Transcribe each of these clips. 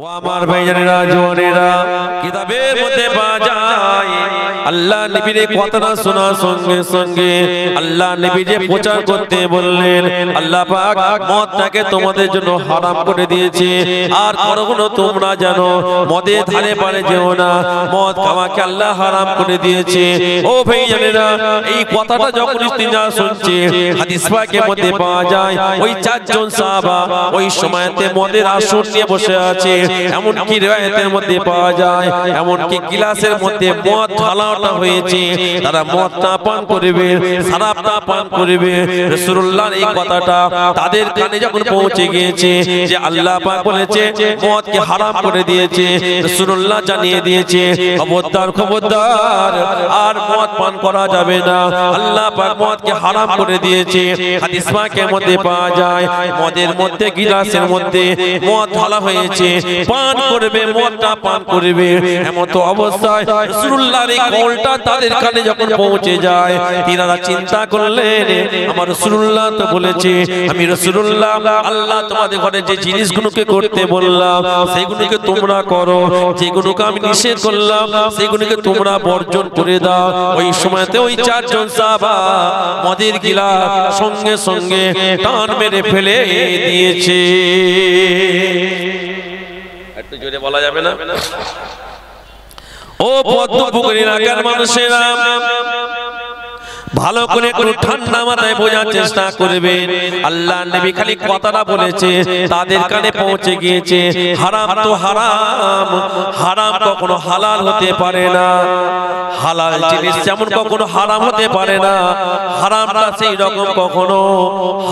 ও আমার ভাইজানেরা জওয়ানেরা কিতাবের মধ্যে পাওয়া যায় আল্লাহ নবীর কথাটা শোনার সঙ্গে সঙ্গে আল্লাহ নবী যে প্রচার করতে বললেন আল্লাহ পাক মদটাকে তোমাদের জন্য হারাম করে দিয়েছে আর কখনো তোমরা জানো মদের ধারে পারে যেও না মদ খাওয়াকে আল্লাহ হারাম করে দিয়েছে। ও ভাইজানেরা এই কথাটা যখন তিনজন শুনছে হাদিস পাকের মধ্যে পাওয়া যায় ওই চারজন সাহাবা ওই সময়তে মদের আসর নিয়ে বসে আছে। এমন কি riwayতের মধ্যে পাওয়া যায় এমন কি গ্লাসের মধ্যে মদ ঢালাটা হয়েছে তারা মদটা পান করবে শরাবটা পান করবে। রাসূলুল্লাহর এই কথাটা তাদের কানে যখন পৌঁছে গিয়েছে যে আল্লাহ পাক বলেছে মদকে হারাম করে দিয়েছে রাসূলুল্লাহ জানিয়ে দিয়েছে খবরদার খবরদার আর মদ পান করা যাবে না আল্লাহ পাক মদকে হারাম করে দিয়েছে। হাদিস পাকের মধ্যে পাওয়া যায় মদের মধ্যে গ্লাসের মধ্যে মদ ঢালা হয়েছে পান করবে মদটা পান করবে। এমন তো অবস্থায় রাসূলুল্লাহর এই কলটা তাদের কানে যখন পৌঁছে যায় তিনারা চিন্তা করলেন আমার রাসূলুল্লাহ তো বলেছে আমি রাসূলুল্লাহ আল্লাহ তোমাদের ঘরে যে জিনিসগুলোকে করতে বললাম সেগুলোকে তোমরা করো যেগুলোকে আমি নিষেধ করলাম সেগুলোকে তোমরা বর্জন করে দাও। ওই সময়তে ওই চারজন সাহাবা মদের গিলাস সঙ্গে সঙ্গে টান মেরে ফেলে দিয়েছে। একটু জোরে বলা যাবে না? ও পদ্মপুকুর এলাকার মানুষেরা ভালো করে একটু ঠান্ডা মাথায় বোঝার চেষ্টা করবেন আল্লাহ নবী খালি কথাটা বলেছে তাদের কানে পৌঁছে গিয়েছে হারাম তো হারাম হারাম কখনো হালাল হতে পারে না হালাল জিনিস যেমন কখনো হারাম হতে পারে না হারামটা সেই রকম কখনো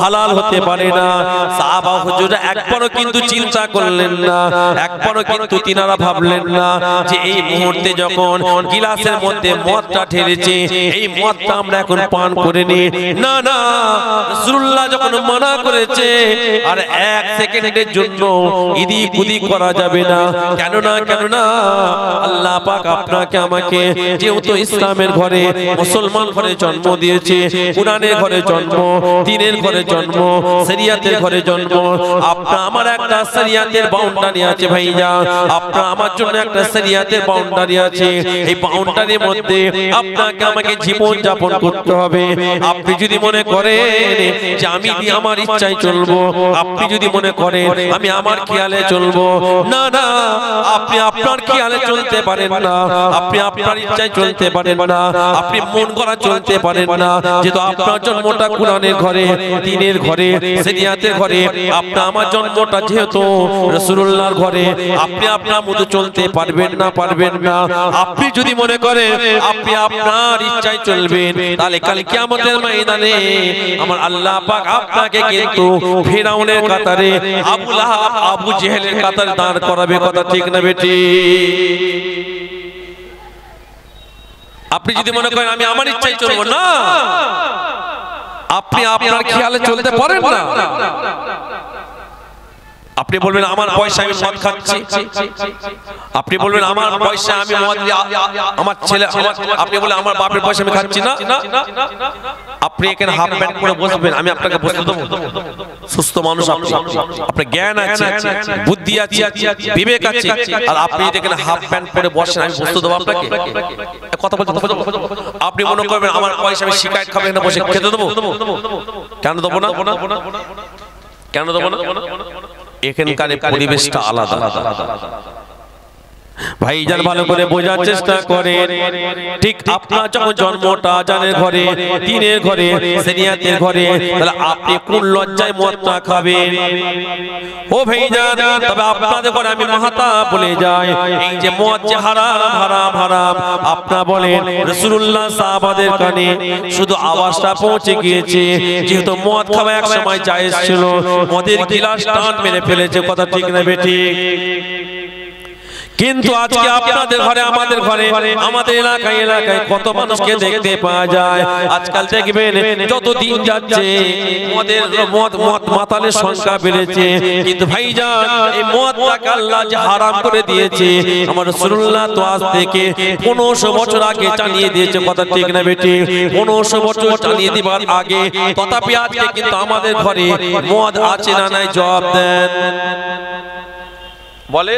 হালাল হতে পারে না। সাহাবা হুজুররা একবারও কিন্তু চিন্তা করলেন না একবারও কিন্তু তিনারা ভাবলেন না যে এই মুহূর্তে যখন গিলাসের মধ্যে মদটা ঢেলেছে এই মদটা আমরা এখন পান করে নি না না রাসূলুল্লাহ যখন মানা করেছে আর এক সেকেন্ডের জন্য ইদিক উদিক করা যাবে না। কেন না আল্লাহ পাক আপনাকে আমাকে যেহেতু ইসলামের ঘরে মুসলমান ঘরে জন্ম দিয়েছে কুরআনের ঘরে জন্ম দ্বীনের ঘরে জন্ম শরিয়াতের ঘরে জন্ম আপনা আমার একটা শরিয়াতের বাউন্ডারি আছে ভাইজান আপনা আমার জন্য একটা শরিয়াতের বাউন্ডারি আছে এই বাউন্ডারির মধ্যে আপনাকে আমাকে জীবন যাপন করতে হবে। আপনি যদি মনে করেন যে আমি আমার ইচ্ছায় চলবো আপনি যদি মনে করেন আমি আমার খেয়ালে চলবো না না আপনি আপনার খেয়ালে চলতে পারেন না আপনি আপনার ইচ্ছায় চলতে পারেন না আপনি মন গড়া চলতে পারেন না যেহেতু আপনার জন্মটা কুরআনের ঘরে দ্বীনের ঘরে শরিয়াতের ঘরে আপনার আমার জন্মটা যেহেতু রাসূলুল্লাহর ঘরে আপনি আপনার মতো চলতে পারবেন না আপনি যদি মনে করেন আপনি আপনার ইচ্ছায় চলবেন তাহলে কাল কিয়ামতের ময়দানে আমার আল্লাহ পাক আপনাকে কিন্তু ফিরাউনের কাতারে আবু লাহাব আবু জেহেলের কাতারে দাঁড় করাবে। কথা ঠিক না বেটি? আপনি যদি মনে করেন আমি আমার ইচ্ছায় চলবো না আপনি আপনার খেয়ালে চলতে পারেন না আপনি বলবেন আমার পয়সা আমি মদ খাচ্ছি আপনি বলবেন আমার পয়সা আমি মদ আমার ছেলে আপনি বলেন আমার বাপের পয়সা আমি খাচ্ছি না আপনি এখানে হাফ প্যান্ট পরে বসবেন আমি আপনাকে বসতে দেবো? সুস্থ মানুষ আপনি আপনার জ্ঞান আছে বুদ্ধি আছে বিবেক আছে আর আপনি এখানে হাফ প্যান্ট পরে বসেন আমি বসতে দেবো আপনাকে? কথা বলতে আপনি মনে করবেন আমার পয়সা আমি শিকায়ত খাবেন না বসে খেতে দেবো? কেন দেবো না কেন দেবো না? এখানকার পরিবেশটা আলাদা ভাইজান ভালো করে বোঝার চেষ্টা করেন ঠিক আপনার যখন জন্মটা আজানের ঘরে দ্বীনের ঘরে শরিয়াতের ঘরে তাহলে আপনি কোন লজ্জায় মদটা খাবেন? ও ভাইজান তবে আপনাদের ঘরে আমি মাহাতা বলে যাই এই যে মদ যে হারাম হারাম হারাম আপনারা বলেন রাসূলুল্লাহ সাহাবাদের কানে শুধু আওয়াজটা পৌঁছে গিয়েছে যেহেতু মদ খাওয়া এক সময় জায়েজ ছিল মদের গিলাস টান মেরে ফেলেছে। কথা ঠিক না বেটি? কিন্তু আজকে আপনাদের ঘরে আমাদের ঘরে আমাদের এলাকায় কত মানুষকে দেখতে পাওয়া যায় আজকাল দেখবেন যত দিন যাচ্ছে মদ মাতালের সংখ্যা বেড়েছে কিন্তু ভাইজান এই মদটাকে আল্লাহ যে হারাম করে দিয়েছে আমার রাসূলুল্লাহ তো আজ থেকে 1500 বছর আগে জানিয়ে দিয়েছে। কথা ঠিক না বেটি? 1500 বছর জানিয়ে দিবার আগে তথাপি আজকে কিন্তু আমাদের ঘরে মদ আছে না নাই জবাব দেন। বলে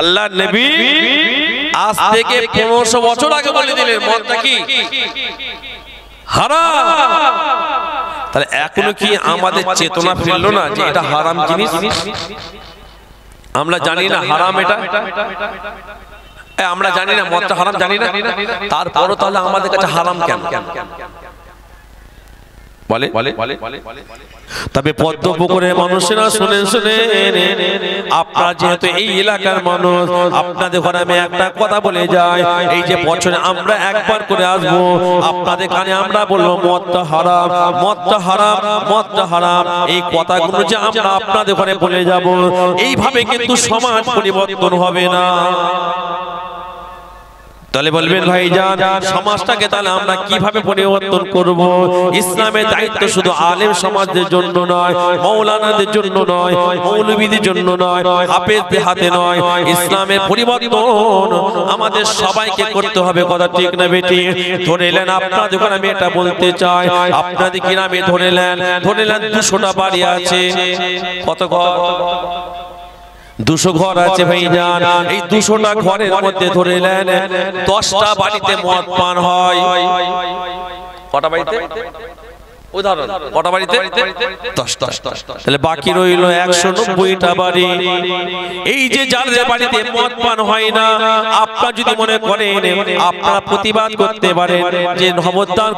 আল্লাহ নবী আজ থেকে 1500 বছর আগে বলে দিলেন মদটা কি হারাম। তাহলে এখনো কি আমাদের চেতনা ফিরলো না যে এটা হারাম জিনিস? আমরা জানি না হারাম এটা, আমরা জানি না মদটা হারাম, জানি না, তারপরও তাহলে আমাদের কাছে হারাম কেন বলে? তবে পদ্মপুকুরের মানুষেরা শুনেন আপনারা যেহেতু এই এলাকার মানুষ, আপনাদের ঘরে আমি একটা কথা বলে যাই, এই যে বছরে আমরা একবার করে আসবো, আপনাদের কানে আমরা বলবো মদটা হারাম, মদটা হারাম, মদটা হারাম। এই কথাগুলো যে আমরা আপনাদের ঘরে বলে যাব, এইভাবে কিন্তু সমাজ পরিবর্তন হবে না। তাহলে বলবেন ভাইজান সমাজটাকে তাহলে আমরা কিভাবে পরিবর্তন করব? ইসলামের দায়িত্ব শুধু আলেম সমাজদের জন্য নয়, মাওলানাদের জন্য নয়, মৌলবীদের জন্য নয়, হাফেজদের হাতে নয়। ইসলামের পরিবর্তন আমাদের সবাইকে করতে হবে। কথা ঠিক না বেটি? ধরে নেন আপনাদের ঘরে আমি এটা বলতে চাই, আপনাদের গ্রামে ধরে নেন 200টা বাড়ি আছে। কত ঘর? 200 ঘর আছে ভাইজান। এই 200টা ঘরের মধ্যে ধরে নেন 10টা বাড়িতে মদ পান হয়। কটা বাড়িতে? উদাহরণ, কটা বাড়িতে? 10টা। তাহলে বাকি রইল 190টা বাড়ি। এই যে যাদের বাড়িতে মদ পান হয় না, আপনারা যদি মনে করেন আপনারা প্রতিবাদ করতে পারেন যে খবরদার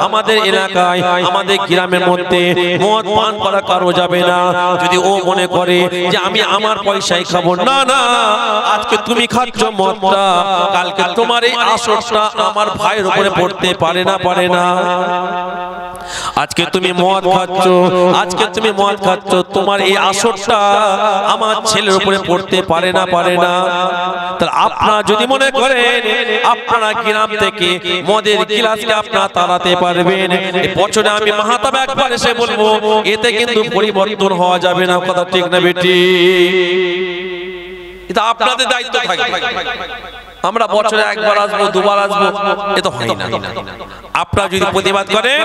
আমাদের এলাকায় আমাদের গ্রামের মধ্যে মদ পান করা কারো যাবে না। যদি ও মনে করে যে আমি আমার পয়সায় খাবো, না না, আজকে তুমি খাচ্ছ মদটা, কালকে তোমার এই আসরটা আমার ভাইয়ের উপরে পড়তে পারে না। আজকে তুমি মদ খাচ্ছ, তোমার এই আসরটা আমার ছেলের উপরে পড়তে পারে না। তাহলে আপনারা যদি মনে করেন আপনারা গ্রাম থেকে মদের গিলাসকে আপনারা তাড়াতে পারবেন, এই বছরে আমি মাহতাব একবার এসে বলবো, এতে কিন্তু পরিবর্তন হওয়া যাবে না। কথা ঠিক না বেটি? এটা আপনাদের দায়িত্ব থাকবে। আমরা বছরে একবার আসবো, দুবার আসবো, এ তো হয় না। আপনারা যদি প্রতিবাদ করেন,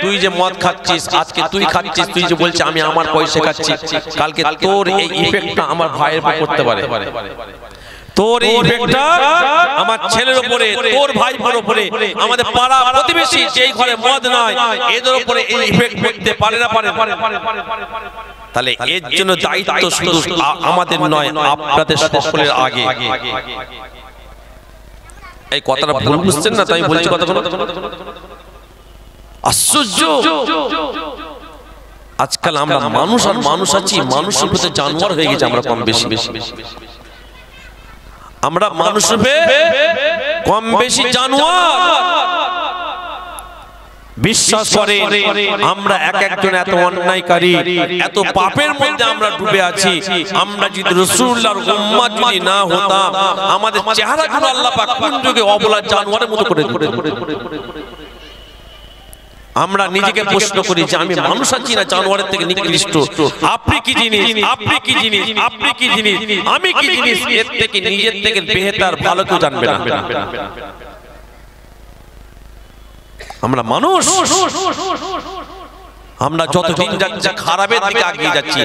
তুই যে মদ খাচ্ছিস, আজকে তুই খাচ্ছিস, তুই যে বলছিস আমি আমার পয়সা খাচ্ছি, কালকে তোর এই ইফেক্টটা আমার ভাইয়ের উপর পড়তে পারে, তোর এই ইফেক্টটা আমার ছেলের উপরে, তোর ভাইয়ের উপরে, আমাদের পাড়া প্রতিবেশী যেই ঘরে মদ নয় এদের উপরে এই ইফেক্ট পড়তে পারে না। তাহলে এর জন্য দায়িত্ব শুধু আমাদের নয়, আপনাদের সকলের আগে। এই কথাটা ভুল বুঝছেন না? তাই বলছি কথাগুলো। আশ্চর্য, আজকাল আমরা মানুষ আর মানুষ আছি, মানুষের প্রতি জানোয়ার হয়ে গেছে আমরা কম বেশি। আমরা মানুষ কম বেশি জানোয়ার। বিশ্বাস করে আমরা একজন এত অন্যায়কারী, এত পাপের মধ্যে আমরা ডুবে আছি। আমরা যদি রাসূলুল্লাহর উম্মত যদি না হতাম, আমাদের চেহারাগুলো আল্লাহ পাক কোন যুগে অবলা জানোয়ারের মতো করে দিতেন। আমরা নিজেকে প্রশ্ন করি যে আমি মানুষ আছি না জানোয়ারের থেকে নিকৃষ্ট? আপনি কি জিনিস, আপনি কি জিনিস, আপনি কি জিনিস, আমি কি জিনিস, এর থেকে নিজের থেকে বেহতর ভালো কেউ জানবে না। আমরা মানুষ, আমরা যতদিন যাচ্ছি খারাপের দিকে এগিয়ে যাচ্ছি,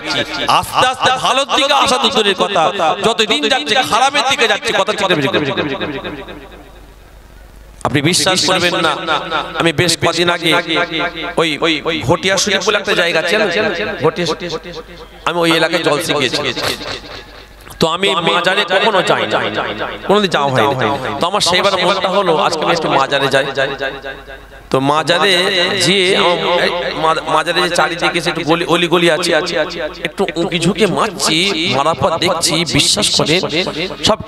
আস্তে আস্তে ভালোর দিকে আসা তো দূরের কথা, যতদিন যাচ্ছে খারাপের দিকে যাচ্ছে। কথা ঠিক না? আপনি বিশ্বাস করবেন না, আমি বেশ কদিন আগে ওই ঘটিয়া শরীফ বলে একটা জায়গা ছিল, আমি ওই এলাকায় জলসে গিয়েছি। তো আমি মাজারে কখনো যাই না, কোনোদিন যাওয়া হয়নি। তো আমার সেইবার মনটা হলো আজকে আমি একটু মাজারে যাই। তো মাজারে গিয়ে মাজারে যে চারিদিকে একটু অলিগলি আছে, একটু উঁকি ঝুঁকে মারছি, মারার পর দেখছি বিশ্বাস করে সব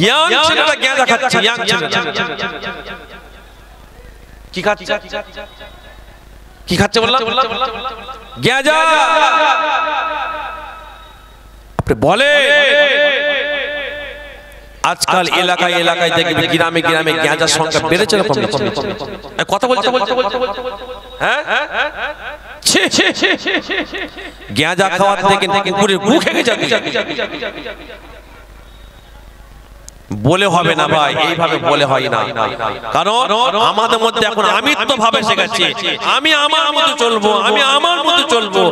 ইয়াং ছেলেরা গাঁজা খাচ্ছে। ইয়াং ছেলেরা কি খাচ্ছে বললাম? গাঁজা। আপনি বলে আজকাল এলাকায় এলাকায় দেখবে গ্রামে গ্রামে গাঁজার সংখ্যা বেড়েছে না কমেছে? কথা বলতে হ্যাঁ, গাঁজা খাওয়ার থেকে কুকুরের গু খেয়ে যাচ্ছে। বলে হবে না ভাই, এইভাবে বলে হয় না। কারণ আমাদের মধ্যে এখন আমিত্ব ভাবে শেখাচ্ছি, আমি আমার মতো চলবো, আমি আমার মতো চলবো।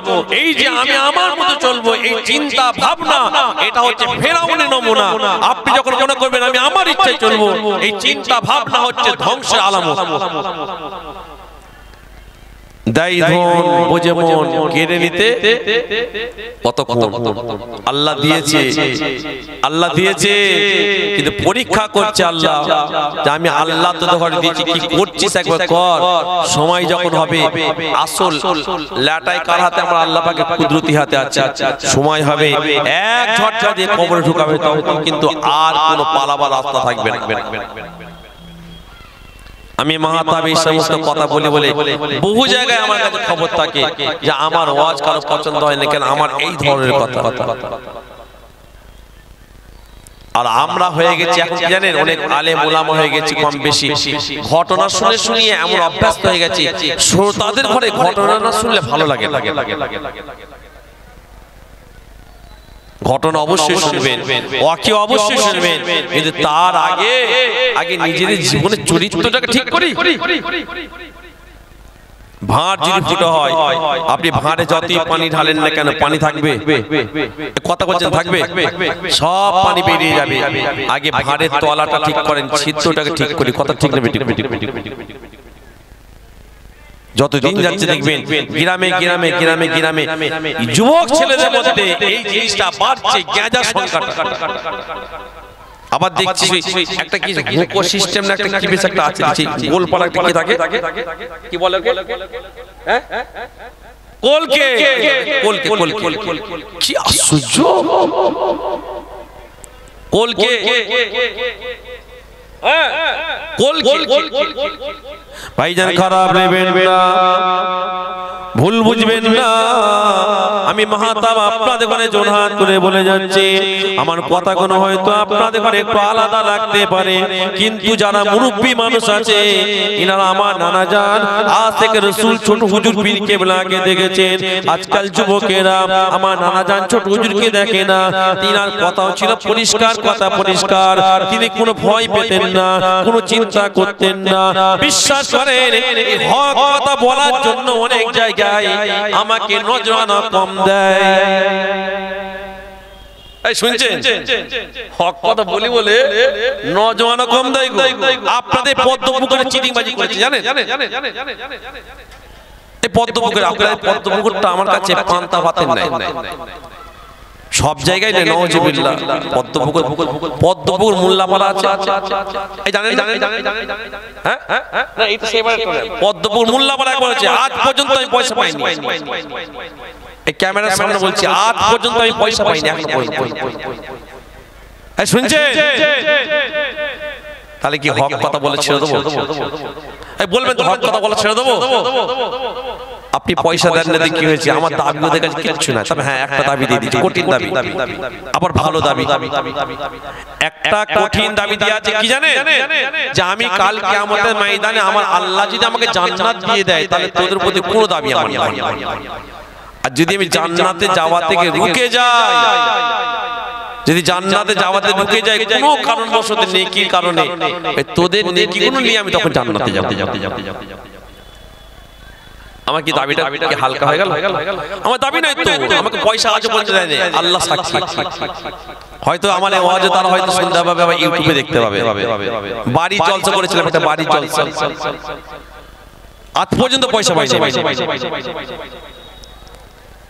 এই যে আমি আমার মতো চলবো, এই চিন্তা ভাবনা, এটা হচ্ছে ফেরাউনের নমুনা। আপনি যখন মনে করবেন আমি আমার ইচ্ছায় চলবো, এই চিন্তা ভাবনা হচ্ছে ধ্বংসের আলামত। দাই ধন বোঝে মন কেড়ে নিতে কতক্ষণ। আল্লাহ দিয়েছে, আল্লাহ দিয়েছে, কিন্তু পরীক্ষা করছে আল্লাহ যে আমি আল্লাহ তো ঘরে দিয়েছি, কি করছিস একবার কর। সময় যখন হবে, আসল লাটাই কার হাতে? আমার আল্লাহ পাকের কুদরতি হাতে আছে। সময় হবে এক ঝটকা দিয়ে কবরে ঢুকাবে, তখন কিন্তু আর কোনো পালাবার রাস্তা থাকবে না। আমি মাহতাব এই সমস্ত কথা বলে বলে বহু জায়গায় আমার কাছে খবর থাকে যে আমার ওয়াজ কারো পছন্দ হয় না, কেন আমার এই ধরনের কথা। আর আমরা হয়ে গেছি এখন কি জানেন, অনেক আলেম ওলামা হয়ে গেছি কম বেশি, ঘটনা শুনে শুনিয়ে এমন অভ্যস্ত হয়ে গেছি, শ্রোতাদের ঘরে ঘটনা না শুনলে ভালো লাগে। ঘটনা অবশ্যই শুনবেন, ওয়াকি অবশ্যই শুনবেন, কিন্তু তার আগে আগে নিজের জীবনের চরিত্রটাকে ঠিক করি। ভাঁড় যদি ফুটো হয়, আপনি ভাঁড়ে যতই পানি ঢালেন না কেন পানি থাকবে? কথা বলছেন থাকবে? সব পানি বেরিয়ে যাবে। আগে ভাঁড়ের তলাটা ঠিক করেন, ছিদ্রটাকে ঠিক করি। কথা ঠিক নেবে? যতদিন যাচ্ছে দেখবেন গ্রামে গ্রামে গ্রামে গ্রামে যুবক ছেলেদের মধ্যে এই জিনিসটা বাড়ছে, গাঁজা সংখ্যাটা। আবার দেখছি একটা কি মুকো সিস্টেম না, একটা কি বেশ একটা আছে, গোল পাড়া কি থাকে, কি বলে হ্যাঁ, কোলকে কোলকে কোলকে, কি আশ্চর্য! কোলকে ভাইজান খারাপ নেবেন না, ভুল বুঝবেন না। আমি মাহতাব আপনাদের ঘরে জোরহাত করে বলে যাচ্ছি, আমার কথা কোনো হয়তো আপনাদের ঘরে একটু আলাদা লাগতে পারে, কিন্তু যারা মুরব্বী মানুষ আছে, ইনারা আমার নানা জান আশিক রাসূল ছোট হুজুর পীর কেবলাকে দেখেছেন। আজকাল যুবকেরা আমার নানা জান ছোট হুজুরকে দেখে না। তিনার কথাও ছিল পরিষ্কার, কথা পরিষ্কার, তিনি কোনো ভয় পেতেন না, কোনো চিন্তা করতেন না। বিশ্বাস করেন, হক কথা বলার জন্য অনেক জায়গায় আমাকে নজরানা কম দেয়। এই শুনছেন, হক কথা বলি বলে নজরানা কম দেয়। আপনাদের পদ্মপুকুরে চিটিংবাজি করেছে জানেন? এই পদ্মপুকুরে, আপনাদের পদ্মপুকুরটা আমার কাছে পান্তা ভাতের নাই, সব জায়গায় নেই। নওয়াজুবিল্লাহ, পদ্মপুকুর মোল্লাপাড়া আছে, এই জানেন? হ্যাঁ, না এটা সেবার পদ্মপুকুর মোল্লাপাড়া একবার আছে। আজ পর্যন্ত আমি পয়সা পাইনি, এই ক্যামেরার সামনে বলছি, আজ পর্যন্ত আমি পয়সা পাইনি এখন পর্যন্ত। এই শুনছেন? তাহলে কি হক কথা বলে ছেড়ে দেবো? এই বলবেন তো হক কথা বলে ছেড়ে দেবো? আপনি পয়সা দেন না, কি হয়েছে? আমার দাবি ওদের কাছে কিচ্ছু না, তবে হ্যাঁ একটা দাবি দিয়ে দিচ্ছি, কঠিন দাবি, আবার ভালো দাবি। একটা কঠিন দাবি দিয়ে আছে কি জানেন? যে আমি কাল কিয়ামতের ময়দানে আমার আল্লাহ যদি আমাকে জান্নাত দিয়ে দেয়, তাহলে তোদের প্রতি কোনো দাবি আমার নাই। আর যদি আমি জান্নাতে যাওয়া থেকে রুকে যাই, যদি জান্নাতে যাওয়াতে রুকে যাই কোনো কারণবশত, নেকির কারণে, তোদের নেকিগুলো নিয়ে আমি তখন জান্নাতে যাব। আমার কি দাবিটা কি হালকা হয়ে গেল? আমার দাবি নাই তো, আমাকে পয়সা আজও পর্যন্ত দেয় না, আল্লাহ সাক্ষী। হয়তো আমার ওয়াজে তারা হয়তো শুনতে পাবে, আবার ইউটিউবে দেখতে পাবে। বাড়ি জলসা করেছিলাম, একটা বাড়ি জলসা, আজ পর্যন্ত পয়সা পাইনি।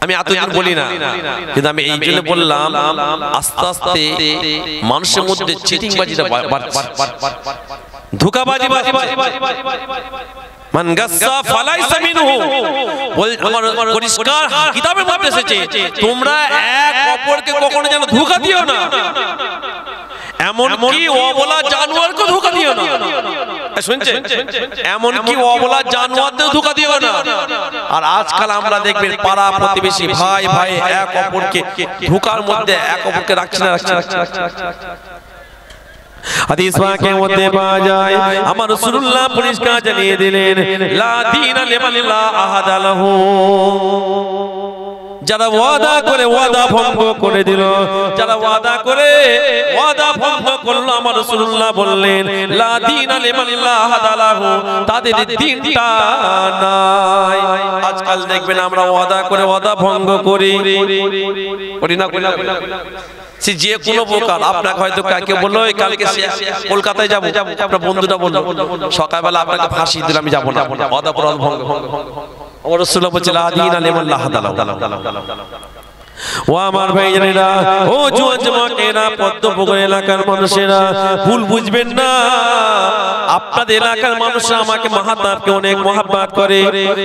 আমি এতদিন বলি না, কিন্তু আমি এই জন্য বললাম, আস্তে আস্তে মানুষের মধ্যে চিটিংবাজিটা ধোঁকাবাজি, মান গাসসা ফালাইসা মিনহু, আমার পরিষ্কার কিতাবের মধ্যে এসেছে, তোমরা এক অপরকে কখনো যেন ধোঁকা দিও না, এমন কি অবলা জানোয়ারকে ধোঁকা দিও না। শুনছেন? এমন কি অবলা জানোয়ারদের ধোঁকা দিও না। আর আজকাল আমরা দেখবেন পাড়া প্রতিবেশী ভাই ভাই এক অপরকে ধোঁকার মধ্যে এক অপরকে রাখছে না। হাদিস পাকের মধ্যে পাওয়া যায়, আমার রাসূলুল্লাহ পরিষ্কার জানিয়ে দিলেন, লা দীনা লিমান লা আহাদা লাহু, যারা ওয়াদা করে ওয়াদা ভঙ্গ করে দিল, যারা ওয়াদা করে ওয়াদা ভঙ্গ করলো, আমার রাসূলুল্লাহ বললেন লা দীনা লিমান লা হাদা লাহু, তাদের দ্বীনটা নাই। আজকাল দেখবেন আমরা ওয়াদা করে ওয়াদা ভঙ্গ করি না সে যে কোনো প্রকার। আপনাকে হয়তো কাকে বললো কালকে কলকাতায় যাবো, আপনার বন্ধুটা বললো সকালবেলা আপনাকে ফাঁসি দিল, আমি যাবো না, ওয়াদা করে ওয়াদা ভঙ্গ। আমার রাসূলুল্লাহ বলছে লা দীনা লিমান লা হাদা লাহু। ও আমার ভাইজানেরা, ও জুয়ান যুবকেরা, পদ্মপুকুর এলাকার মানুষেরা, ভুল বুঝবেন না। আপনাদের এলাকার মানুষরা আমাকে মাহাতাবকে অনেক মহব্বত করে।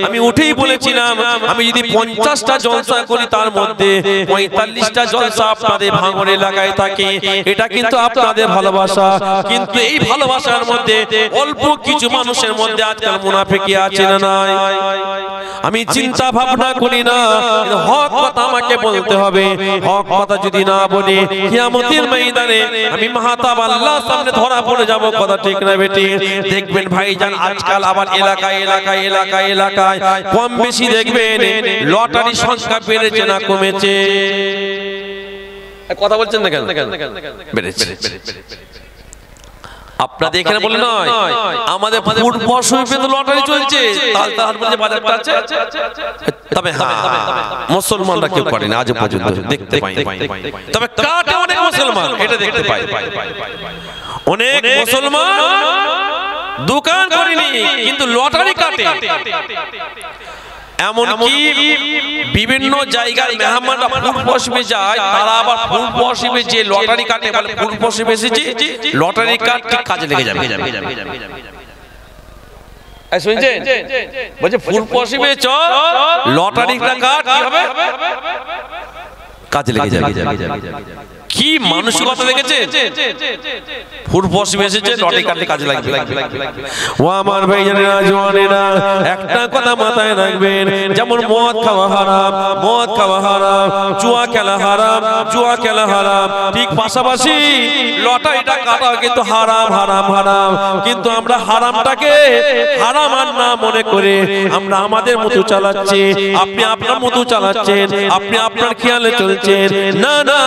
আমি উঠেই বলেছিলাম, আমি যদি 50টা জলসা করি তার মধ্যে 45টা জলসা আপনাদের ভাঙড় এলাকায় থাকে, এটা কিন্তু আপনাদের ভালোবাসা। কিন্তু এই ভালোবাসার মধ্যে অল্প কিছু মানুষের মধ্যে আজকাল মুনাফিকি আছে না নাই? আমি চিন্তা ভাবনা করি না, হক কথা আমাকে বলতে হবে। হক কথা যদি না বলি, কিয়ামতের ময়দানে আমি মাহতাব আল্লাহর সামনে ধরা পড়ে যাব। কথা ঠিক না বেটি? দেখবেন ভাইজান, আজকাল আবার এলাকায় কম বেশি দেখবেন লটারি সংখ্যা বেড়েছে না কমেছে? কথা বলছেন না কেন? বেড়েছে। আপনাদের এখানে বলে নয়, আমাদের লটারি চলছে, বাজারটা আছে। তবে মুসলমানরা কেউ করে না আজ পর্যন্ত, দেখতে পাই। তবে কাটে অনেক মুসলমান, এটা দেখতে পাই। অনেক মুসলমান দোকান করেনি কিন্তু লটারি কাটে। এমনকি বিভিন্ন জায়গায় মেহমানরা ফুল পশমে যায়, তারা আবার ফুল পশমে যে লটারি কাটে, বলে ফুল পশমে এসেছি, লটারি কাট ঠিক কাজে লেগে যাবে। শুনছেন? বলছে ফুল পশমে চ, লটারি কাট কি হবে? কাজে লেগে যাবে। কি মানসিকতা দেখেছে? ফুল পশমে এসেছে, লটারি কাটলে কাজে লাগবে। ও আমার ভাইজানেরা, জওয়ানেরা, একটা কথা মাথায় রাখবেন, যেমন মদ খাওয়া হারাম, জুয়া খেলা হারাম, ঠিক পাশাপাশি লটারিটা কাটা কিন্তু হারাম। কিন্তু আমরা হারামটাকে হারাম আর না মনে করে আমরা আমাদের মতো চালাচ্ছি, আপনি আপনার মতো চালাচ্ছেন, আপনি আপনার খেয়ালে চলছেন। না,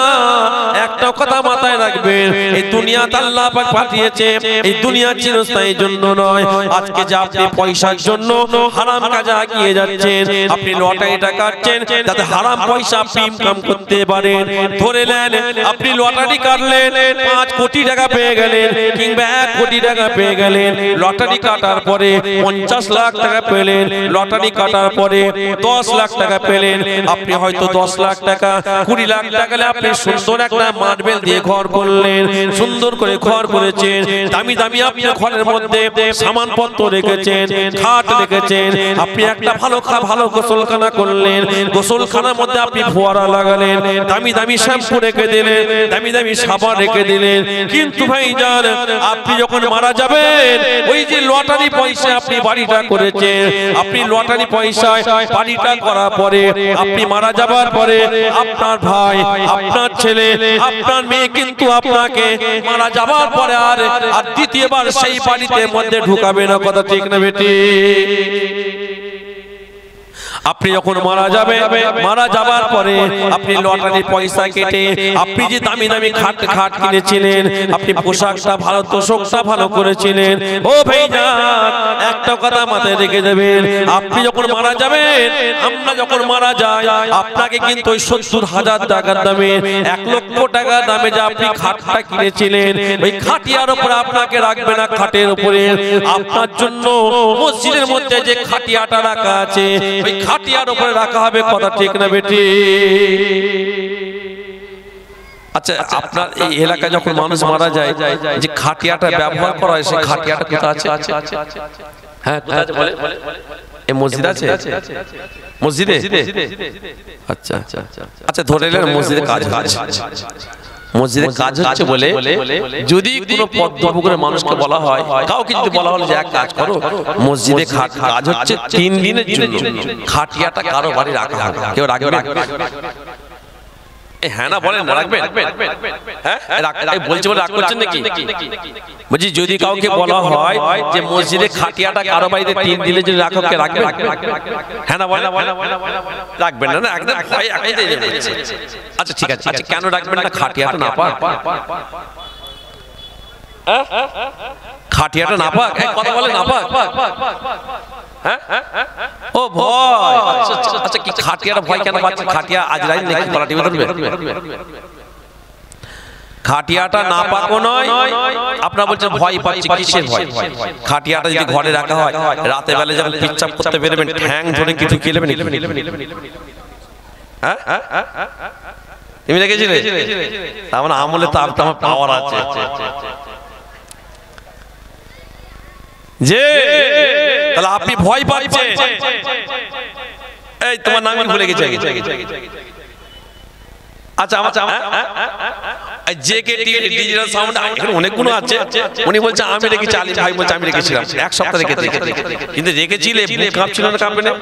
একটা কথা মাথায় রাখবেন, এই দুনিয়াতে আল্লাহ পাক পাঠিয়েছে, এই দুনিয়া চিরস্থায়ীর জন্য নয়। আজকে যে আপনি পয়সার জন্য হারাম কাজে এগিয়ে যাচ্ছেন, আপনি লটারিটা কাটছেন যাতে হারাম পয়সা আপনি ইনকাম করতে পারেন। ধরে নেন আপনি লটারি কাটলেন, 5 কোটি টাকা পেয়ে গেলেন কিংবা 1 কোটি টাকা পেয়ে গেলেন। লটারি কাটার পরে 50 লাখ টাকা পেলেন, লটারি কাটার পরে 10 লাখ টাকা পেলেন। আপনি হয়তো 10 লাখ টাকা 20 লাখ টাকা আপনি সুন্দর একটা মার্বেল দিয়ে ঘর করলেন, সুন্দর করে ঘর করেছেন, দামি আপনি ঘরের মধ্যে সামানপত্র রেখেছেন, খাট রেখেছেন। আপনি একটা ভালো গোসলখানা করলেন, গোসলখানার মধ্যে আপনি ফোয়ারা লাগালেন, দামি শ্যাম্পু রেখে দিলেন, দামি সাবান রেখে দিলেন। কিন্তু ভাইজান, আপনি যখন মারা যাবেন, ওই যে লটারি পয়সা আপনি বাড়িটা করেছেন, আপনি লটারি পয়সায় বাড়িটা করার পরে আপনি মারা যাবার পরে আপনার ভাই, আপনার ছেলে, আপনার মেয়ে কিন্তু আপনাকে মারা যাবার পরে আর দ্বিতীয়বার সেই বাড়িতে মধ্যে ঢুকাবে না। কথা ঠিক না বেটি? আপনি যখন মারা যাবার পরে আপনি লটারির পয়সা কেটে আপনি যে দামি খাট কিনেছিলেন, আপনি পোশাকটা ভালো, তোষকটা ভালো করেছিলেন। ও ভাইজান, একটা কথা মাথায় রেখে দেবেন, আপনি যখন মারা যাবেন, আমরা যখন মারা যাই, আপনাকে কিন্তু ওই 70,000 টাকার দামে, 1 লক্ষ টাকার দামে যে আপনি খাটটা কিনেছিলেন, ওই খাটিয়ার উপরে আপনাকে রাখবে না, খাটের উপরে আপনার জন্য মসজিদের মধ্যে যে খাটিয়াটা রাখা আছে, ওই খাটিয়ার উপরে রাখা হবে। কথা ঠিক না বেটি? আচ্ছা, আপনার এই এলাকায় যখন মানুষ মারা যায়, যে খাটিয়াটা ব্যবহার করা হয়, সেই খাটিয়াটা কোথায় আছে? হ্যাঁ, কোথায় আছে বলে? এই মসজিদ আছে? মসজিদে? আচ্ছা, ধরে নেন মসজিদে কাজ হচ্ছে, মসজিদে কাজ হচ্ছে বলে যদি কোনো পদ্মপুকুরের মানুষকে বলা হয়, কাউকে যদি বলা হলো যে এক কাজ করো, মসজিদে কাজ হচ্ছে 3 দিনের জন্য, খাটিয়াটা কারো বাড়ি রাখা হবে, কেউ রাখবে? হ্যাঁ না বলেন না, রাখবেন? হ্যাঁ বলছি বলে রাগ করছেন নাকি? বলছি যদি কাউকে বলা হয় যে মসজিদে খাটিয়াটা কারো বাড়িতে 3 দিলে যদি রাখকে রাখবেন? হ্যাঁ না বলেন? রাখবেন না? একদম ভয় আকাইতে যাচ্ছে। আচ্ছা ঠিক আছে, আচ্ছা কেন রাখবেন না? খাটিয়াটা না পাক, খাটিয়াটা না পাক, কথা বলে না পাক। হ্যাঁ ও ভয়, আচ্ছা কি খাটিয়াটা ভয় কেন পাচ্ছে? খাটিয়া আজরাইল নাকি গলা টিপে ধরবে? খাটিয়াটা না পাকও নয়, আপনারা বলছেন ভয় পাচ্ছি, কিসের ভয়? খাটিয়াটা যদি ঘরে রাখা হয়, রাতে বেলা যখন পিচ্চাপ করতে বেরোবেন ঠ্যাং ধরে কিছু খেয়ে নেবেন? হ্যাঁ তুমি দেখেছিলে? তার মানে আমলে তো আমার পাওয়ার আছে যে, তাহলে আপনি ভয় পাচ্ছেন। এই তোমার নাম ভুলে গেছে। আচ্ছা ডিজিটাল সাউন্ড অনেকগুলো আছে, উনি বলছে আমি রেখেছি, আলী ভাই বলছে আমি রেখেছিলাম, 1 সপ্তাহ রেখেছি, কিন্তু রেখেছিলে কাঁপছিল না? কাঁপবে না?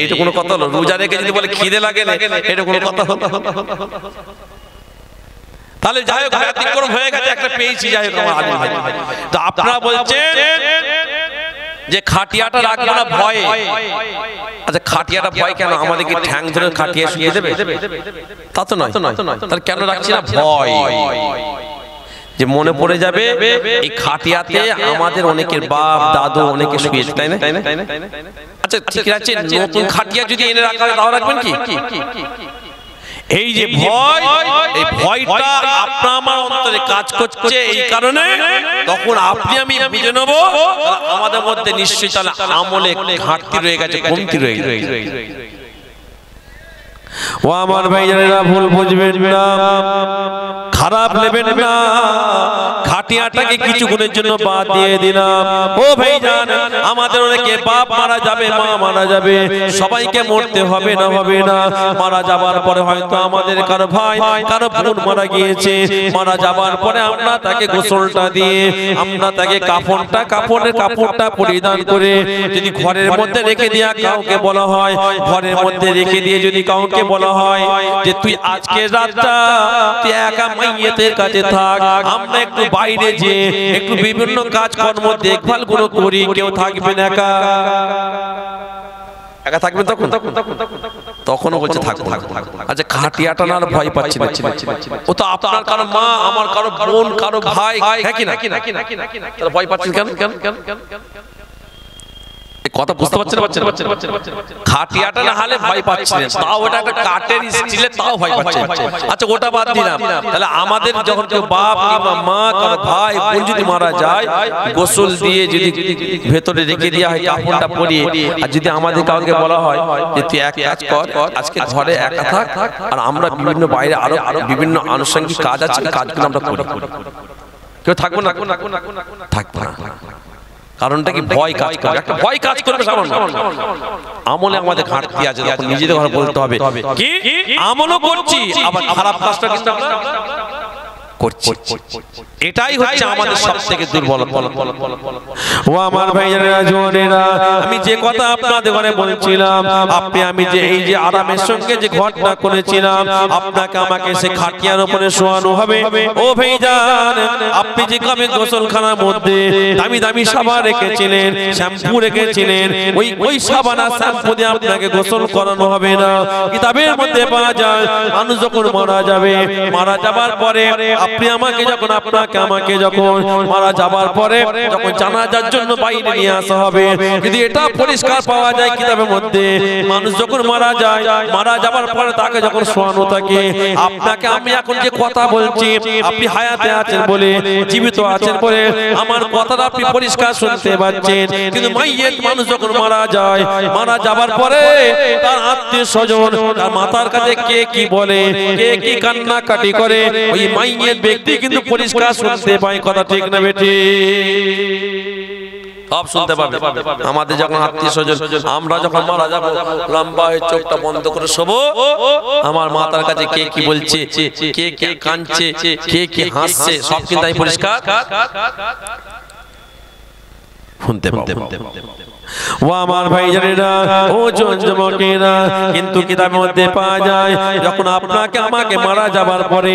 এইটা কোনো কথা হলো? রোজা রেখে যদি বলে খিদে লাগে না, এটা কোনো কথা হলো? তাহলে যাই হোক ব্যতিক্রম হয়ে গেছে, একটা পেয়েছি, যাই হোক আমার আলী ভাই। তো আপনারা বলছেন যে খাটিয়াটা রাখবে না ভয়ে। আচ্ছা খাটিয়াটা ভয় কেন? আমাদেরকে ঠ্যাং ধরে খাটিয়ে শুয়ে দেবে? তা তো নয়। তাহলে কেন রাখছি না? ভয় যে মনে পড়ে যাবে এই খাটিয়াতে আমাদের অনেকের বাপ দাদু অনেকে শুয়েছে, তাই না? আচ্ছা ঠিক আছে, নতুন খাটিয়া যদি এনে রাখা হয় তাও রাখবেন কি? এই যে ভয়, এই ভয়টা আপনার আমার অন্তরে কাজ করছে, এই কারণে তখন আপনি আমি বুঝে নেব আমাদের মধ্যে নিশ্চয়ই তাহলে আমলে ঘাটতি রয়ে গেছে, কমতি রয়ে গেছে। ও আমার ভাইজানেরা, ভুল বুঝবেন না, খারাপ নেবেন না। খাটিয়াটাকে কিছুক্ষণের জন্য বাদ দিয়ে দিলাম। ও ভাইজান, আমাদের অনেকে বাপ মারা যাবে, মা মারা যাবে, সবাইকে মরতে হবে না? হবে না। মারা যাবার পরে হয়তো আমাদের কারো ভাই কারো বোন মারা গিয়েছে, মারা যাবার পরে আমরা তাকে গোসলটা দিয়ে, আমরা তাকে কাপড়ের কাপড়টা পরিধান করে যদি ঘরের মধ্যে রেখে দিয়া কাউকে বলা হয়, ঘরের মধ্যে রেখে দিয়ে যদি কাউকে বলা হয় যে তুই আজকে রাতটা তুই একা মাইয়েতের কাছে থাক, আমরা একটু বাইরে যে একটু বিভিন্ন কাজকর্ম দেখভাল গুলো করি, কেউ থাকবে না, একা থাকবেন, তখনও বলছে থাকবো। আচ্ছা খাটিয়াটা না ভয় পাচ্ছি না, ও তো আপনার কারো মা, আমার কারো বোন, কারো ভাই, হ্যাঁ কি না? ভয় পাচ্ছেন কেন? কথা বুঝতে পারছেন? খাটিয়াটা না হলে ভয় পাচ্ছেন, তাও ওটা একটা কাঠের স্টিলে, তাও ভয় পাচ্ছেন। আচ্ছা ওটা বাদ দিলাম, তাহলে আমাদের যখন কেউ বাপ কিংবা মা কারো ভাই বোন যদি মারা যায়, গোসল দিয়ে যদি ভেতরে রেখে দেওয়া হয় কাপড়টা পরিয়ে, আর যদি আমাদের কাউকে বলা হয় যে তুই এক কাজ কর, আজকে ঘরে একা থাক, আর আমরা বিভিন্ন বাইরে আরো বিভিন্ন আনুষঙ্গিক কাজ আছে, কাজগুলো আমরা করি, কেউ থাকবো না? থাকবো না। কারণটা কি? ভয় কাজ করে, একটা ভয় কাজ করবে সামান্য। আমলে আমাদের ঘাটতি আছে, তখন নিজেদের ঘরে বলতে হবে কি আমলও করছি, আবার খারাপ কাজটা কিন্তু আমরা করছি। এটাই হচ্ছে আমাদের সবথেকে দুর্বলতা। ও আমার ভাইয়েরা জোনেরা, আমি যে কথা আপনাদের ঘরে বলছিলাম, আপনি আমি যে এই যে আরামের সঙ্গে যে ঘরটা করেছিলাম, আপনাকে আমাকে সে খাটিয়ার উপরে শোয়ানো হবে। ও ভাইজান, আপনি যে কবে গোসলখানার মধ্যে দামি দামি সাবান রেখেছিলেন, শ্যাম্পু রেখেছিলেন, ওই সাবান আর শ্যাম্পু দিয়ে আপনাকে গোসল করানো হবে না। কিতাবের মধ্যে পাওয়া যায় মানুষ যখন মারা যাবে, মারা যাবার পরে আপনি আমাকে যখন আমাকে যখন মারা যাবার পরে যখন জানাজার জন্য বাইরে নিয়ে আসা হবে, যদি এটা পরিষ্কার পাওয়া যায় কিতাবের মধ্যে, মানুষ যখন মারা যায়, মারা যাবার পরে তাকে যখন শোয়ানো থাকে, আপনাকে আমি এখন যে কথা বলছি, আপনি হায়াতে আছেন বলে, জীবিত আছেন বলে আমার কথাটা আপনি পরিষ্কার শুনতে পাচ্ছেন, কিন্তু মাইয়েত মানুষ যখন মারা যায়, মারা যাবার পরে তার আত্মীয় স্বজন, তার মাতার কাছে কে কি বলে, কে কি কান্নাকাটি করে, ওই মাইয়েত ব্যক্তি কিন্তু পরিষ্কার শুনতে পায়। কথা ঠিক না বেটি? সব শুনতে পাবে। আমাদের যখন আত্মীয় স্বজন, আমরা যখন মারা যাবো, লম্বা হয়ে চোখটা বন্ধ করে শোবো, আমার মাতার কাছে কে কি বলছে, কে কে কাঁদছে, কে কে হাসছে, সব কিন্তু আমি পরিষ্কার শুনতে পাবো। ও আমার ভাইজানেরা, ও যুবকেরা, কিন্তু কিতাবের মধ্যে পাওয়া যায় যখন আপনাকে আমাকে মারা যাবার পরে,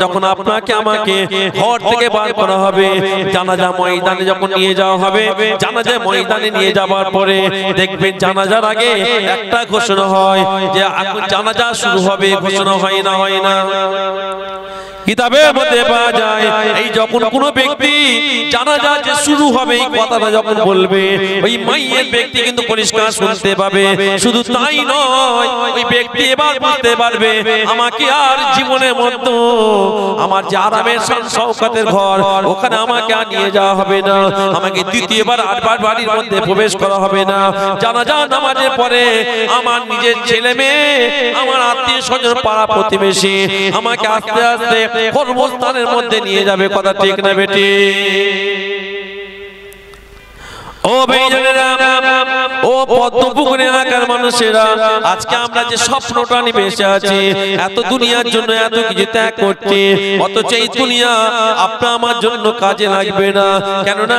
যখন আপনাকে আমাকে ঘর থেকে বার করা হবে, জানাজা ময়দানে যখন নিয়ে যাওয়া হবে, জানাজা ময়দানে নিয়ে যাবার পরে দেখবেন জানাজার আগে একটা ঘোষণা হয় যে এখন জানাজা শুরু হবে। ঘোষণা হয় না? হয় না? কিতাবের মধ্যে পাওয়া যায় এই যখন কোন ব্যক্তি জানাজা যে শুরু হবে এই কথাটা যখন বলবে, ওই মাইয়ের ব্যক্তি কিন্তু পরিষ্কার শুনতে পাবে। শুধু তাই নয়, ওই ব্যক্তি এবার বুঝতে পারবে আমাকে আর জীবনের মধ্যে আমার যে আরামের শওকতের ঘর ওখানে আমাকে আর নিয়ে যাওয়া হবে না, আমাকে দ্বিতীয়বার আটবার বাড়ির মধ্যে প্রবেশ করা হবে না। জানাজা নামাজের পরে আমার নিজের ছেলে মেয়ে, আমার আত্মীয় স্বজন, পাড়া প্রতিবেশী আমাকে আস্তে আস্তে কর্মস্থানের মধ্যে নিয়ে যাবে। কথা ঠিক না বেটি? ও ভাইজানেরা, ও পদ্মপুকুর এলাকার মানুষেরা, আজকে আমরা যে স্বপ্নটা নিয়ে বেঁচে আছি, এত দুনিয়ার জন্য এত কিছু ত্যাগ করছি, অথচ এই দুনিয়া আপনার আমার জন্য কাজে লাগবে না। কেননা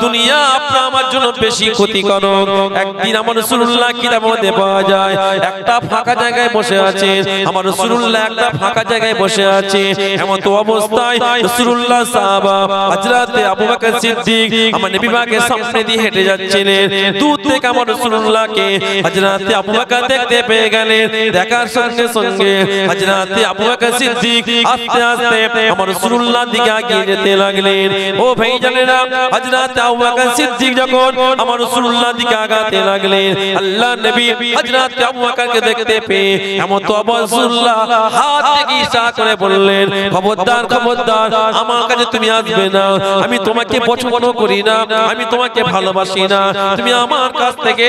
দুনিয়া আপনার আমার জন্য বেশি ক্ষতিকারক। একদিন আমার রাসূলুল্লাহ কিতাবের মধ্যে পাওয়া যায় একটা ফাঁকা জায়গায় বসে আছে, আমার রাসূলুল্লাহ একটা ফাঁকা জায়গায় বসে আছে। এমন তো অবস্থায় রাসূলুল্লাহ সাহাবা হযরত আবু বকর সিদ্দিক আমার নবী পাকের সামনে দিয়ে হেঁটে যাচ্ছিলেন। দূর থেকে আমার রাসূলুল্লাহকে হযরত আবু বকর দেখতে পেয়ে গেলেন। দেখার সঙ্গে সঙ্গে হযরত আবু বকর সিদ্দিক আস্তে আস্তে আমার রাসূলুল্লাহ দিকে এগিয়ে যেতে লাগলেন। ও ভাইজানেরা, হযরত আবু বকর সিদ্দিক যখন আমার রাসূলুল্লাহ দিকে আগাতে লাগলেন, আল্লাহ নবী হযরত আবু বকরকে দেখতে পেয়ে এমন তো রাসূলুল্লাহ হাত থেকে ইশারা করে বললেন, খবরদার খবরদার, আমার কাছে তুমি আসবে না। আমি তোমাকে পছন্দ করি না, আমি তোমাকে ভালোবাসি না, তুমি আমার কাছ থেকে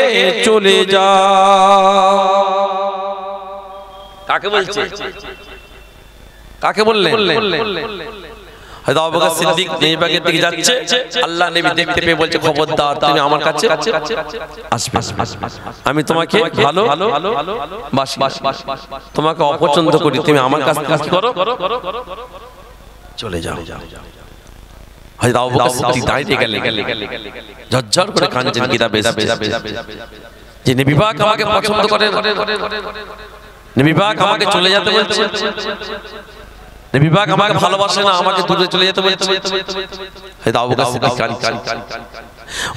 চলে যাও। কাকে বলছে? কাকে বললেন? হয়তো আবু বকর সিদ্দিক নবী পাকের দিকে যাচ্ছে, আল্লাহ নবী দেখতে পেয়ে বলছে, খবরদার, তুমি আমার কাছে আসবে। আমি তোমাকে ভালোবাসি, তোমাকে অপছন্দ করি, তুমি আমার কাছ থেকে কি করো? চলে যাও। হযরত আবু বকর সিদ্দিক দাঁড়িয়ে গেলেন, ঝরঝর করে কাঁদছেন। কিতাবে যে নবী পাক আমাকে পছন্দ করেন, নবী পাক আমাকে চলে যেতে বলছে, নবী পাক আমাকে ভালোবাসে না, আমাকে দূরে চলে যেতে বলছে। হযরত আবু বকর সিদ্দিক কাঁদছেন।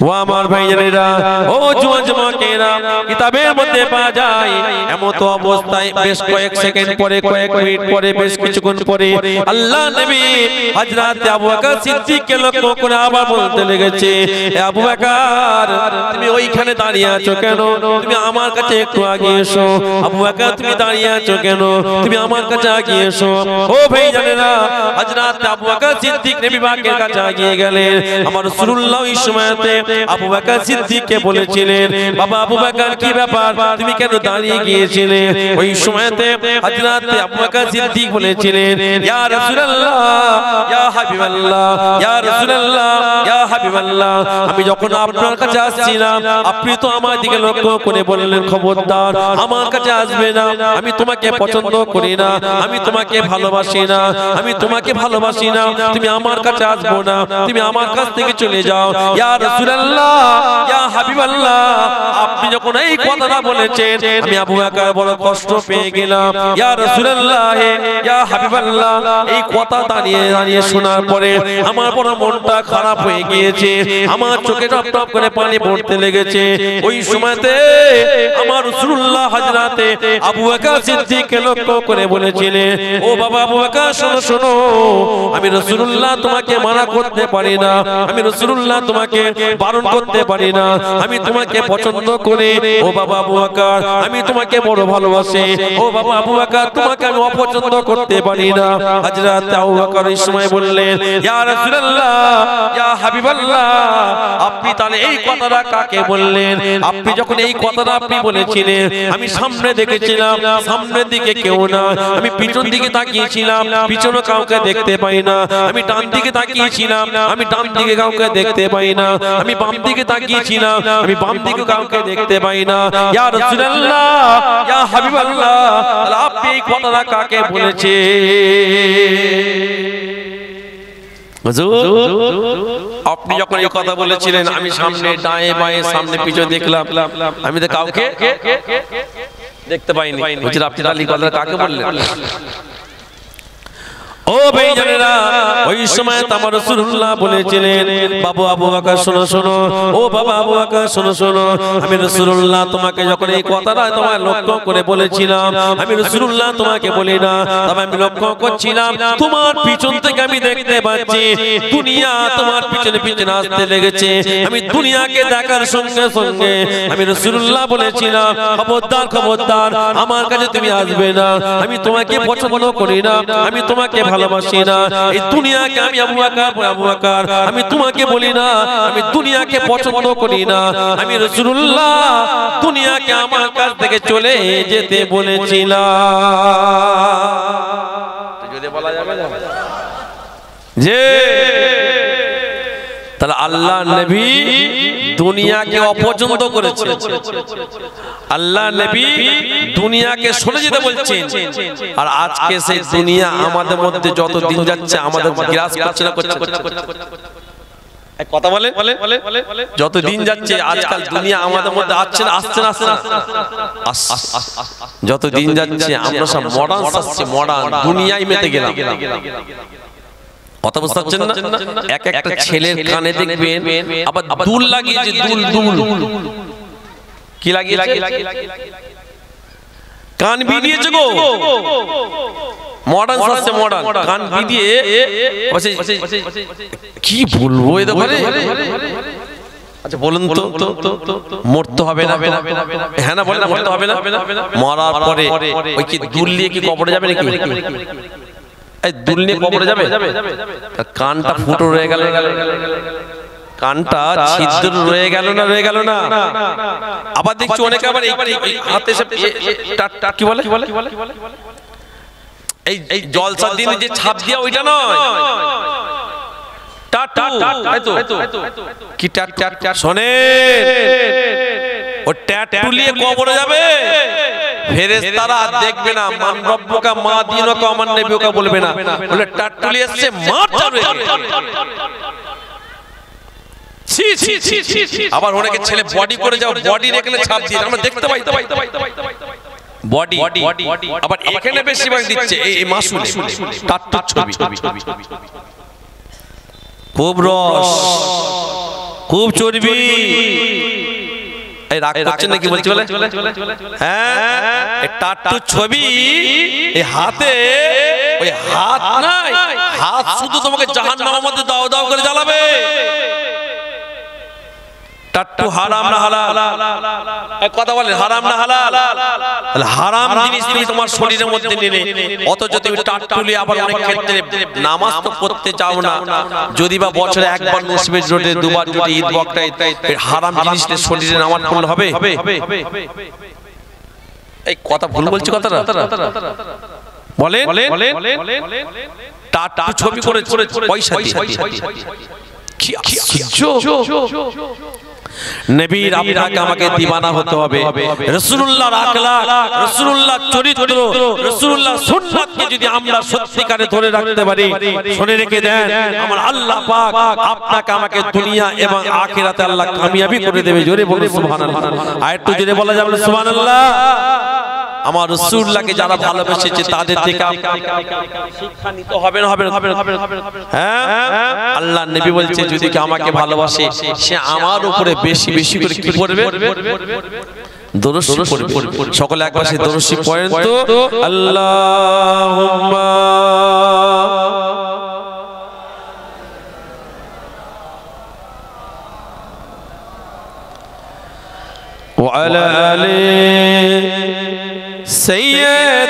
ও আমার ভাইজানেরা, ও যুবকেরা, কিতাবের মধ্যে পাওয়া যায় এমন তো অবস্থায় বেশ কয়েক সেকেন্ড পরে, কয়েক মিনিট পরে, বেশ কিছুক্ষণ পরে আল্লাহ নবী হযরত আবু বকর সিদ্দিককে লক্ষ্য করে আবার বলতে লেগেছে, আবু বকর, তুমি ওইখানে দাঁড়িয়ে আছো কেন? তুমি আমার কাছে একটু এগিয়ে এসো। আবু বকর, তুমি দাঁড়িয়ে আছো কেন? তুমি আমার কাছে এগিয়ে এসো। ও ভাইজানেরা, হযরত আবু বকর সিদ্দিক নবী পাকের কাছে এগিয়ে গেলেন। আমার রাসূলুল্লাহ ওই সময় আবু বকর সিদ্দিককে বলেছিলেন, বাবা আবু বকর, কি ব্যাপার, তুমি কেন দাঁড়িয়ে গিয়েছিলে? ওই সময়তে হযরত আবু বকর সিদ্দিক বলেছিলেন, ইয়া রাসূলুল্লাহ, ইয়া হাবিবাল্লাহ, ইয়া রাসূলুল্লাহ, ইয়া হাবিবাল্লাহ, আমি যখন আপনার কাছে আসছিলাম আপনি তো আমার দিকে লক্ষ্য করে বললেন, খবরদার, আমার কাছে আসবে না, আমি তোমাকে পছন্দ করি না, আমি তোমাকে ভালোবাসি না, আমি তোমাকে ভালোবাসি না, তুমি আমার কাছে আসবো না, তুমি আমার কাছ থেকে চলে যাও। ইয়া রাসূলুল্লাহ, ইয়া হাবিবাল্লাহ, আপনি যখন এই কথাটা বলেছেন আমি আবু বকর বড় কষ্ট পেয়ে গেলাম। ইয়া রাসূলুল্লাহ, ইয়া হাবিবাল্লাহ, এই কথা দাঁড়িয়ে শোনার পরে আমার বড় মনটা খারাপ হয়ে গিয়েছে, আমার চোখে টপ টপ করে পানি পড়তে লেগেছে। ওই সময়তে আমার রাসূলুল্লাহ হযরতে আবু বকর সিদ্দিককে লক্ষ্য করে বলেছিলেন, ও বাবা আবু বকর, শোনো শোনো, আমি রাসূলুল্লাহ তোমাকে মানা করতে পারি না, আমি রাসূলুল্লাহ তোমাকে বারণ করতে পারি না, আমি তোমাকে পছন্দ করি। ও বাবা আবু বকর, আমি তোমাকে বড় ভালোবাসি। ও বাবা আবু বকর, তোমাকে আমি অপছন্দ করতে পারি না। হযরত আবু বকর এই সময় বললেন, ইয়া রাসূলুল্লাহ, ইয়া হাবিবাল্লাহ, আপনি তাহলে এই কথাটা কাকে বললেন? আপনি যখন এই কথাটা আপনি বলেছিলেন, আমি সামনে দেখেছিলাম, সামনের দিকে কেউ না, আমি পিছন দিকে তাকিয়েছিলাম, পিছনে কাউকে দেখতে পাই না, আমি ডান দিকে তাকিয়েছিলাম, আমি ডান দিকে কাউকে দেখতে পাই না, আমি বাম দিকে তাকিয়েছিলাম, আমি বাম দিকে কাউকে দেখতে পাই না। ইয়া রাসূলুল্লাহ, ইয়া হাবিবাল্লাহ, তাহলে আপনি এই কথাটা কাকে বলেছেন? আপনি যখন এই কথা বলেছিলেন আমি সামনে ডায়ে বায়ে সামনে পিছনে দেখলাম, আমি তো কাউকে দেখতে পাইনি। হুজুর আপনি আলী কথা কাকে বললেন? ও ভাইজানেরা, ওই সময় আমার রাসূলুল্লাহ বলেছিলেন, বাবু আবু বকর শোনো শোনো, ও বাবা আবু বকর শোনো শোনো, আমি রাসূলুল্লাহ তোমাকে যখন এই কথাটা তোমার লক্ষ্য করে বলেছিলাম, আমি রাসূলুল্লাহ তোমাকে বলি না, তবে আমি লক্ষ্য করছিলাম তোমার পিছন থেকে আমি দেখতে পাচ্ছি দুনিয়া তোমার পিছনে পিছনে আসতে লেগেছে। আমি দুনিয়াকে দেখার সঙ্গে সঙ্গে আমি রাসূলুল্লাহ বলেছিলাম, খবরদার খবরদার আমার কাছে তুমি আসবে না, আমি তোমাকে পছন্দ করি না, আমি তোমাকে ভালোবাসি না, এই দুনিয়াকে আমি আবু বকর আমি তোমাকে বলি না, আমি দুনিয়াকে পছন্দ করি না, আমি রাসূলুল্লাহ দুনিয়াকে আমার কাছ থেকে চলে যেতে বলেছিলাম। যদি বলা যাবে না যে তাহলে আল্লাহ নবী দুনিয়াকে অপছন্দ করেছে, আল্লাহ নবী দুনিয়াকে সরে যেতে বলছেন। আর আজকে সেই দুনিয়া আমাদের মধ্যে যত দিন যাচ্ছে আমাদের গ্রাস করছে না করছে কথা বলে, যত দিন যাচ্ছে আজকাল দুনিয়া আমাদের মধ্যে আসছে না আসছে না আসছে না, যত দিন যাচ্ছে আমরা সব মডার্ন আসছে, মডার্ন দুনিয়ায় মেতে গেলাম। কথা বুঝতে পারছেন না? এক একটা ছেলের কানে দেখবেন আবার দুল লাগিয়েছে, দুল দুল কি লাগিয়ে কান ভিডিয়েছে গো, মডার্ন আসছে মডার্ন কান ভিডিয়ে কি বলবো এ দোকানে। আচ্ছা বলুন তো মরতে হবে না? হ্যাঁ না বলেন মরতে হবে না? মরার পরে ওই কি দুল নিয়ে কি কবরে যাবে নাকি? এই দুল নিয়ে কবরে যাবে? কানটা ফুটো রয়ে গেল, কানটা ছিদ্র রয়ে গেল না রয়ে গেল না? আবার দেখছি অনেকে আবার হাতে কি বলে এই জলসার দিনে যে ছাপ দিয়া ওইটা নয়, টাটু, কি শোনে ও ট্যাটু নিয়ে কবরে যাবে, ফেরেশতারা দেখবে না, মান রব্বুকা মা দিনুকা মান নবিয়ুকা বলবে না, বলে ট্যাটু নিয়ে এসেছে মার যাবে। ছি ছি ছি ছি। আবার অনেকে ছেলে বডি করে যাও, বডি রেখে ছাপ দিয়ে আমরা দেখতে পাই বডি, আবার এখানে বেশিরভাগ দিচ্ছে এই মাসুলে টাট্টুর ছবি, খুব রস খুব চর্বি। এই রাগ করছেন নাকি বলছি বলে? হ্যাঁ এই টাট্টুর ছবি এই হাতে, ওই হাত নাই, হাত শুধু তোমাকে জাহান্নামের মধ্যে দাও দাও করে জ্বালাবে। টাট্টু হারাম না হালাল? কথা বলেন হারাম না হালাল? হারাম জিনিস তুমি তোমার শরীরের মধ্যে নিলে, অথচ তুমি টাট্টু নিয়ে আবার অনেক ক্ষেত্রে নামাজ তো পড়তে চাও না, যদি বা বছরে একবার নসিবের রোডে দুবার যদি ঈদ বকরায় হারাম জিনিস নিয়ে শরীরে নামাজ পড়লে হবে? এই কথা ভুল বলছি কথাটা? বলেন টাট্টু ছবি করে পয়সা দিয়ে কি নবীর আপনাকে আমাকে দিওয়ানা হতে হবে। রাসূলুল্লাহর আখলাক, রাসূলুল্লাহর চরিত্র, রাসূলুল্লাহর সুন্নাতকে যদি আমরা সত্যিকারে ধরে রাখতে পারি, শুনে রেখে দেন আমার আল্লাহ পাক আপনাকে আমাকে দুনিয়া এবং আখিরাতে আল্লাহ কামিয়াবি করে দেবে। জোরে বলুন সুবহানাল্লাহ। আর একটু জোরে বলা যাবে সুবহানাল্লাহ। আমার রাসূলুল্লাহকে যারা ভালোবেসেছে তাদের থেকে শিক্ষা নিতে হবে না? হ্যাঁ আল্লাহ নবী বলছে যদি কেউ আমাকে ভালোবাসে সে আমার উপরে বেশি বেশি করে কি পড়বে? দরুদ পড়বে। সকলে একবার সেই দরুদ পড়েন তো, আল্লাহুম্মা ওয়া আলা আলি سيدنا